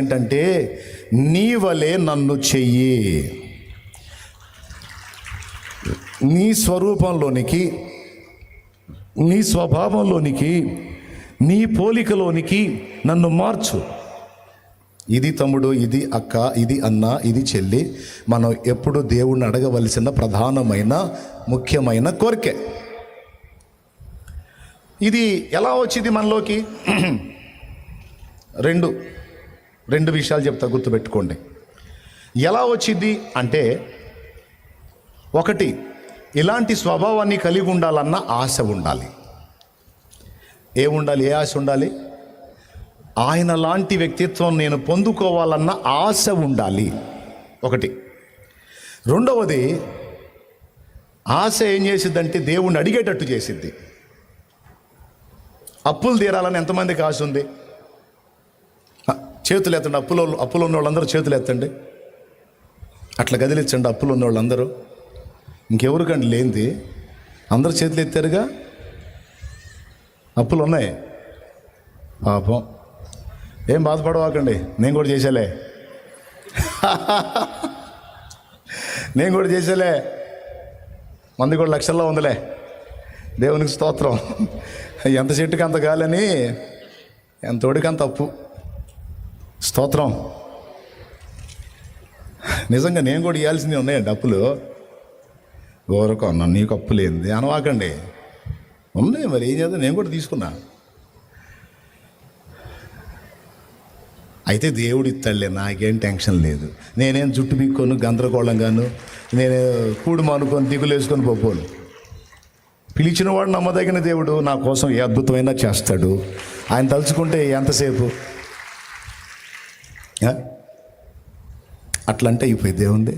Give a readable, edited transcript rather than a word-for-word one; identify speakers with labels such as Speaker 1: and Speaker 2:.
Speaker 1: ఏంటంటే నీ వలే నన్ను చెయ్యి, నీ స్వరూపంలోనికి, నీ స్వభావంలోనికి, నీ పోలికలోనికి నన్ను మార్చు. ఇది తమ్ముడు, ఇది అక్క, ఇది అన్న, ఇది చెల్లి, మనం ఎప్పుడు దేవుణ్ణి అడగవలసిన ప్రధానమైన ముఖ్యమైన కోరికే. ఇది ఎలా వచ్చింది మనలోకి? రెండు విషయాలు చెప్తా, గుర్తుపెట్టుకోండి. ఎలా వచ్చింది అంటే, ఒకటి, ఇలాంటి స్వభావాన్ని కలిగి ఉండాలన్న ఆశ ఉండాలి. ఏముండాలి? ఏ ఆశ ఉండాలి? ఆయన లాంటి వ్యక్తిత్వం నేను పొందుకోవాలన్న ఆశ ఉండాలి, ఒకటి. రెండవది, ఆశ ఏం చేసిద్దంటే దేవుణ్ణి అడిగేటట్టు చేసిద్ది. అప్పులు తీరాలని ఎంతమందికి ఆశ ఉంది? చేతులు ఎత్తండి. అప్పులు ఉన్న వాళ్ళందరూ చేతులు ఎత్తండి. అట్లా గదిలిచ్చండి అప్పులు ఉన్న వాళ్ళందరూ. ఇంకెవరికండి లేనిది? అందరూ చేతులు ఎత్తారుగా. అప్పులు ఉన్నాయి. పాపం, ఏం బాధపడవాకండి, నేను కూడా చేసేలే నేను కూడా చేసేలే. మంది కూడా లక్షల్లో ఉందిలే. దేవునికి స్తోత్రం. ఎంత చెట్టుకి అంత గాలని, ఎంత తోడికి అంత అప్పు. స్తోత్రం. నిజంగా నేను కూడా ఇవ్వాల్సింది ఉన్నాయండి అప్పులు. ఎవరికో అన్నా నీకు అప్పు లేనిది అనవాకండి, ఉన్నాయి. మరి ఏం చేద్దాం, నేను కూడా తీసుకున్నా. అయితే దేవుడు ఇస్తాడులే, నాకేం టెన్షన్ లేదు. నేనేం జుట్టు పీక్కోను, గందరగోళంగాను, నేను కూడు మానుకొని దిగులేసుకొని పోపోను. పిలిచిన వాడు నమ్మదగిన దేవుడు, నా కోసం ఏ అద్భుతమైనా చేస్తాడు. ఆయన తలుచుకుంటే ఎంతసేపు అట్లంటే అయిపోయింది. దేవుంది